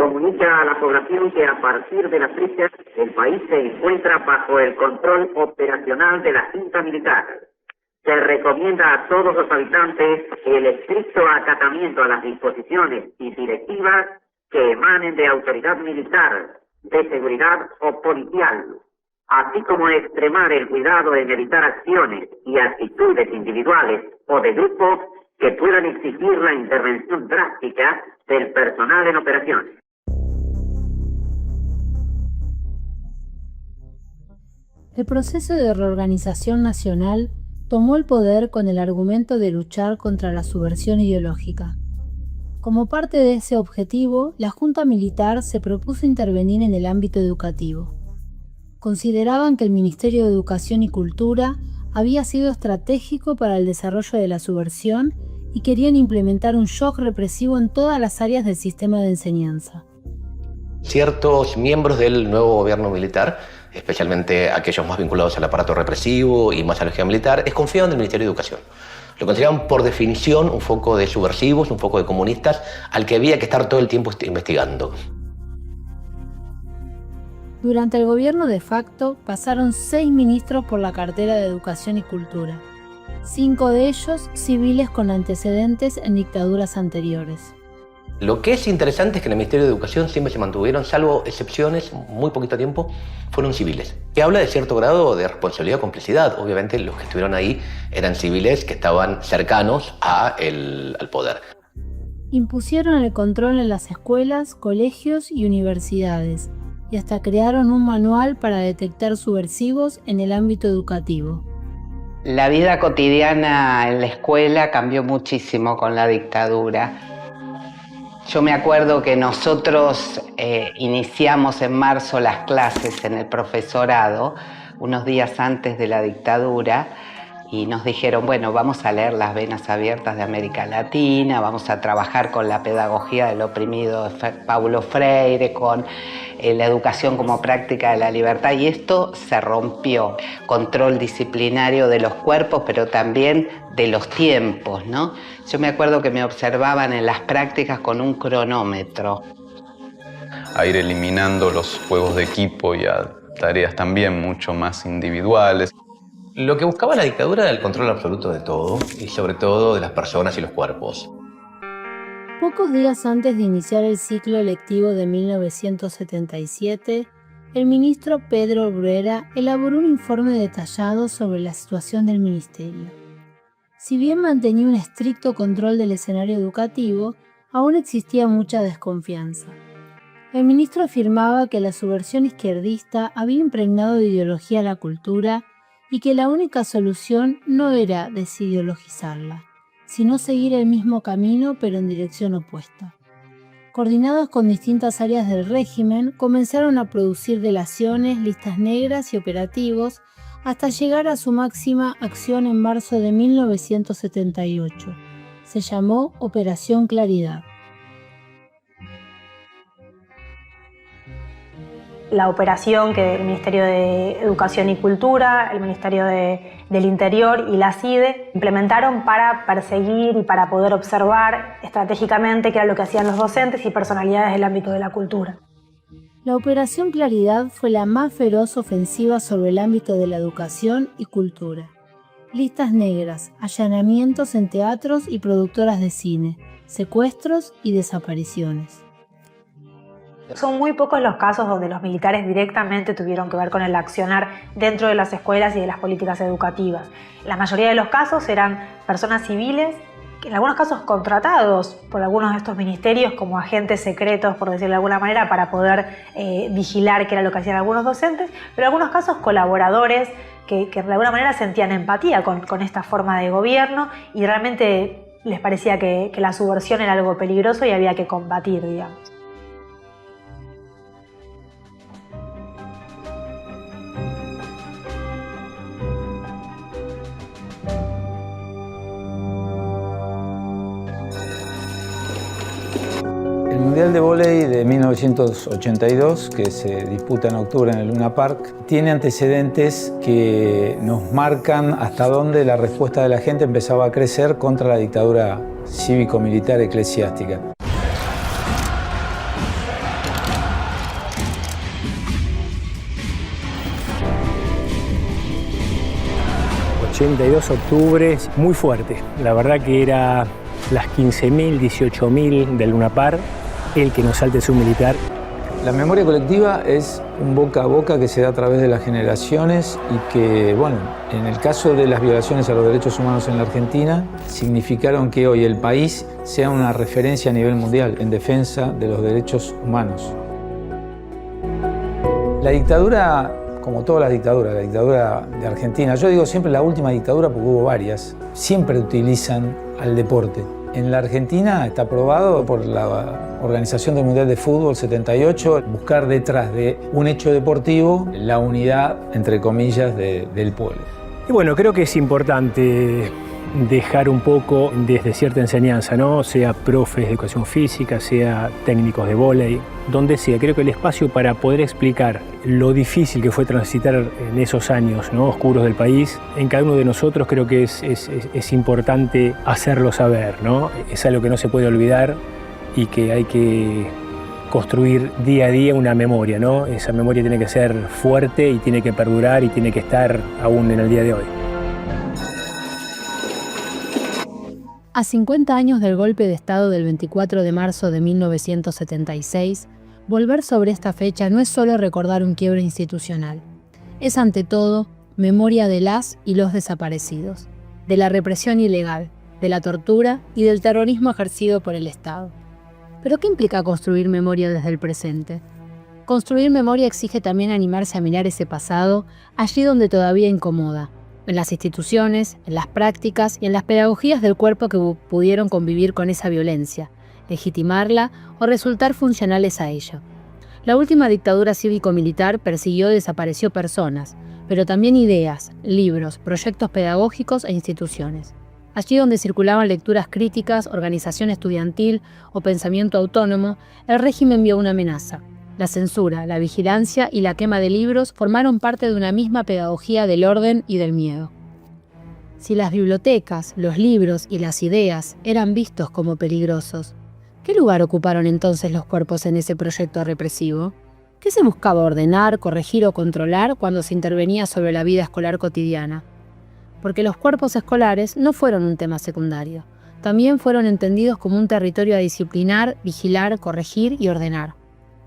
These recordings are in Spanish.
comunica a la población que a partir de la fecha el país se encuentra bajo el control operacional de la Junta Militar. Se recomienda a todos los habitantes el estricto acatamiento a las disposiciones y directivas que emanen de autoridad militar, de seguridad o policial, así como extremar el cuidado en evitar acciones y actitudes individuales o de grupos que puedan exigir la intervención drástica del personal en operaciones. El proceso de reorganización nacional tomó el poder con el argumento de luchar contra la subversión ideológica. Como parte de ese objetivo, la Junta Militar se propuso intervenir en el ámbito educativo. Consideraban que el Ministerio de Educación y Cultura había sido estratégico para el desarrollo de la subversión y querían implementar un shock represivo en todas las áreas del sistema de enseñanza. Ciertos miembros del nuevo gobierno militar, especialmente aquellos más vinculados al aparato represivo y más a la jerarquía militar, desconfiaban del Ministerio de Educación. Lo consideraban por definición un foco de subversivos, un foco de comunistas, al que había que estar todo el tiempo investigando. Durante el gobierno de facto pasaron 6 ministros por la cartera de Educación y Cultura, 5 de ellos civiles con antecedentes en dictaduras anteriores. Lo que es interesante es que en el Ministerio de Educación siempre se mantuvieron, salvo excepciones, muy poquito tiempo, fueron civiles. Que habla de cierto grado de responsabilidad o complicidad. Obviamente los que estuvieron ahí eran civiles que estaban cercanos al poder. Impusieron el control en las escuelas, colegios y universidades, y hasta crearon un manual para detectar subversivos en el ámbito educativo. La vida cotidiana en la escuela cambió muchísimo con la dictadura. Yo me acuerdo que nosotros iniciamos en marzo las clases en el profesorado, unos días antes de la dictadura, y nos dijeron, bueno, vamos a leer Las venas abiertas de América Latina, vamos a trabajar con la pedagogía del oprimido Paulo Freire, con la educación como práctica de la libertad, y esto se rompió. Control disciplinario de los cuerpos, pero también de los tiempos, ¿no? Yo me acuerdo que me observaban en las prácticas con un cronómetro. A ir eliminando los juegos de equipo y a tareas también mucho más individuales. Lo que buscaba la dictadura era el control absoluto de todo, y sobre todo de las personas y los cuerpos. Pocos días antes de iniciar el ciclo lectivo de 1977, el ministro Pedro Bruera elaboró un informe detallado sobre la situación del ministerio. Si bien mantenía un estricto control del escenario educativo, aún existía mucha desconfianza. El ministro afirmaba que la subversión izquierdista había impregnado de ideología la cultura y que la única solución no era desideologizarla, sino seguir el mismo camino pero en dirección opuesta. Coordinados con distintas áreas del régimen, comenzaron a producir delaciones, listas negras y operativos hasta llegar a su máxima acción en marzo de 1978. Se llamó Operación Claridad. La operación que el Ministerio de Educación y Cultura, el Ministerio del Interior y la CIDE implementaron para perseguir y para poder observar estratégicamente qué era lo que hacían los docentes y personalidades del ámbito de la cultura. La Operación Claridad fue la más feroz ofensiva sobre el ámbito de la educación y cultura. Listas negras, allanamientos en teatros y productoras de cine, secuestros y desapariciones. Son muy pocos los casos donde los militares directamente tuvieron que ver con el accionar dentro de las escuelas y de las políticas educativas. La mayoría de los casos eran personas civiles, en algunos casos contratados por algunos de estos ministerios como agentes secretos, por decirlo de alguna manera, para poder vigilar qué era lo que hacían algunos docentes, pero en algunos casos colaboradores que de alguna manera sentían empatía con esta forma de gobierno y realmente les parecía que la subversión era algo peligroso y había que combatir, digamos. El Mundial de Vóley de 1982, que se disputa en octubre en el Luna Park, tiene antecedentes que nos marcan hasta dónde la respuesta de la gente empezaba a crecer contra la dictadura cívico-militar eclesiástica. 82 octubres, muy fuerte. La verdad que era las 15.000, 18.000 del Luna Park, el que nos salte su militar. La memoria colectiva es un boca a boca que se da a través de las generaciones y que, bueno, en el caso de las violaciones a los derechos humanos en la Argentina, significaron que hoy el país sea una referencia a nivel mundial en defensa de los derechos humanos. La dictadura, como todas las dictaduras, la dictadura de Argentina, yo digo siempre la última dictadura porque hubo varias, siempre utilizan al deporte. En la Argentina está aprobado por la Organización del Mundial de Fútbol 78 buscar detrás de un hecho deportivo la unidad, entre comillas, del pueblo. Y bueno, creo que es importante dejar un poco desde cierta enseñanza, ¿no? Sea profes de educación física, sea técnicos de vóley, donde sea. Creo que el espacio para poder explicar lo difícil que fue transitar en esos años, ¿no?, oscuros del país, en cada uno de nosotros creo que es importante hacerlo saber, ¿no? Es algo que no se puede olvidar y que hay que construir día a día una memoria, ¿no? Esa memoria tiene que ser fuerte y tiene que perdurar y tiene que estar aún en el día de hoy. A 50 años del golpe de Estado del 24 de marzo de 1976, volver sobre esta fecha no es solo recordar un quiebre institucional. Es ante todo memoria de las y los desaparecidos, de la represión ilegal, de la tortura y del terrorismo ejercido por el Estado. ¿Pero qué implica construir memoria desde el presente? Construir memoria exige también animarse a mirar ese pasado allí donde todavía incomoda, en las instituciones, en las prácticas y en las pedagogías del cuerpo que pudieron convivir con esa violencia, legitimarla o resultar funcionales a ello. La última dictadura cívico-militar persiguió y desapareció personas, pero también ideas, libros, proyectos pedagógicos e instituciones. Allí donde circulaban lecturas críticas, organización estudiantil o pensamiento autónomo, el régimen vio una amenaza. La censura, la vigilancia y la quema de libros formaron parte de una misma pedagogía del orden y del miedo. Si las bibliotecas, los libros y las ideas eran vistos como peligrosos, ¿qué lugar ocuparon entonces los cuerpos en ese proyecto represivo? ¿Qué se buscaba ordenar, corregir o controlar cuando se intervenía sobre la vida escolar cotidiana? Porque los cuerpos escolares no fueron un tema secundario, también fueron entendidos como un territorio a disciplinar, vigilar, corregir y ordenar.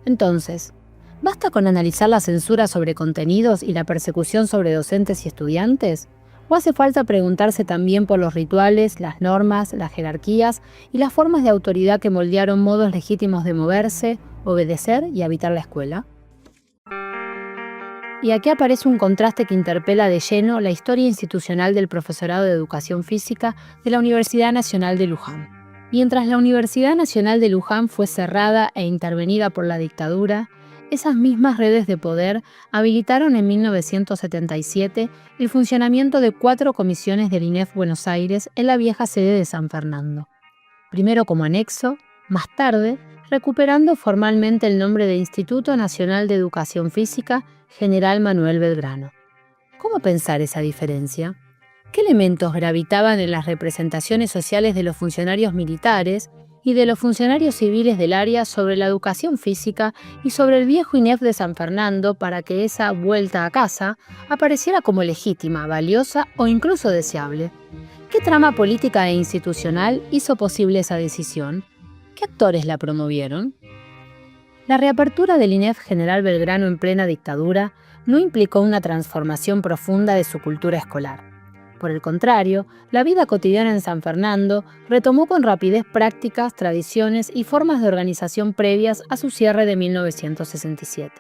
Entonces, ¿basta con analizar la censura sobre contenidos y la persecución sobre docentes y estudiantes? ¿O hace falta preguntarse también por los rituales, las normas, las jerarquías y las formas de autoridad que moldearon modos legítimos de moverse, obedecer y habitar la escuela? Y aquí aparece un contraste que interpela de lleno la historia institucional del profesorado de educación física de la Universidad Nacional de Luján. Mientras la Universidad Nacional de Luján fue cerrada e intervenida por la dictadura, esas mismas redes de poder habilitaron en 1977 el funcionamiento de 4 comisiones del INEF Buenos Aires en la vieja sede de San Fernando. Primero como anexo, más tarde recuperando formalmente el nombre de Instituto Nacional de Educación Física General Manuel Belgrano. ¿Cómo pensar esa diferencia? ¿Qué elementos gravitaban en las representaciones sociales de los funcionarios militares y de los funcionarios civiles del área sobre la educación física y sobre el viejo INEF de San Fernando para que esa vuelta a casa apareciera como legítima, valiosa o incluso deseable? ¿Qué trama política e institucional hizo posible esa decisión? ¿Qué actores la promovieron? La reapertura del INEF General Belgrano en plena dictadura no implicó una transformación profunda de su cultura escolar. Por el contrario, la vida cotidiana en San Fernando retomó con rapidez prácticas, tradiciones y formas de organización previas a su cierre de 1967.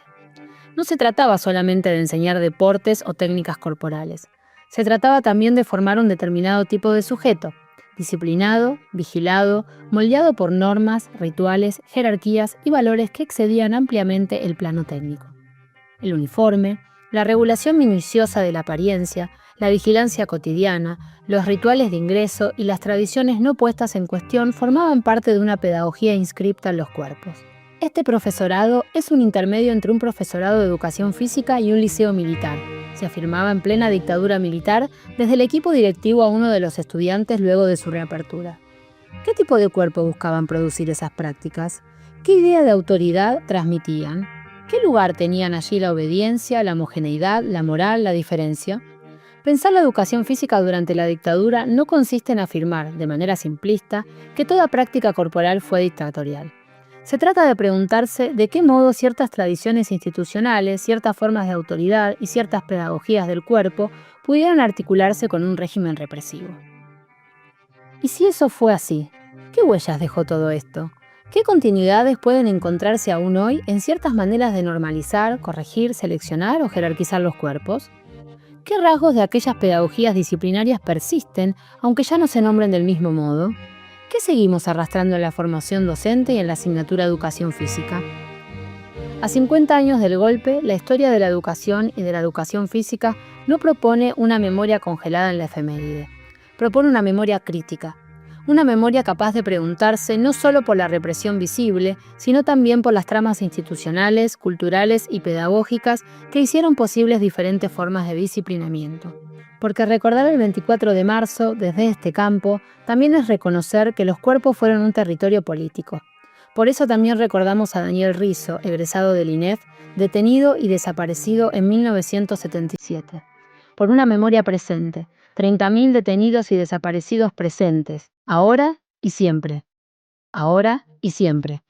No se trataba solamente de enseñar deportes o técnicas corporales. Se trataba también de formar un determinado tipo de sujeto, disciplinado, vigilado, moldeado por normas, rituales, jerarquías y valores que excedían ampliamente el plano técnico. El uniforme, la regulación minuciosa de la apariencia, la vigilancia cotidiana, los rituales de ingreso y las tradiciones no puestas en cuestión formaban parte de una pedagogía inscripta en los cuerpos. Este profesorado es un intermedio entre un profesorado de educación física y un liceo militar. Se afirmaba en plena dictadura militar desde el equipo directivo a uno de los estudiantes luego de su reapertura. ¿Qué tipo de cuerpo buscaban producir esas prácticas? ¿Qué idea de autoridad transmitían? ¿Qué lugar tenían allí la obediencia, la homogeneidad, la moral, la diferencia? Pensar la educación física durante la dictadura no consiste en afirmar, de manera simplista, que toda práctica corporal fue dictatorial. Se trata de preguntarse de qué modo ciertas tradiciones institucionales, ciertas formas de autoridad y ciertas pedagogías del cuerpo pudieron articularse con un régimen represivo. Y si eso fue así, ¿qué huellas dejó todo esto? ¿Qué continuidades pueden encontrarse aún hoy en ciertas maneras de normalizar, corregir, seleccionar o jerarquizar los cuerpos? ¿Qué rasgos de aquellas pedagogías disciplinarias persisten, aunque ya no se nombren del mismo modo? ¿Qué seguimos arrastrando en la formación docente y en la asignatura de educación física? A 50 años del golpe, la historia de la educación y de la educación física no propone una memoria congelada en la efeméride. Propone una memoria crítica. Una memoria capaz de preguntarse no solo por la represión visible, sino también por las tramas institucionales, culturales y pedagógicas que hicieron posibles diferentes formas de disciplinamiento. Porque recordar el 24 de marzo desde este campo también es reconocer que los cuerpos fueron un territorio político. Por eso también recordamos a Daniel Rizo, egresado del INEF, detenido y desaparecido en 1977. Por una memoria presente, 30.000 detenidos y desaparecidos presentes, ahora y siempre. Ahora y siempre.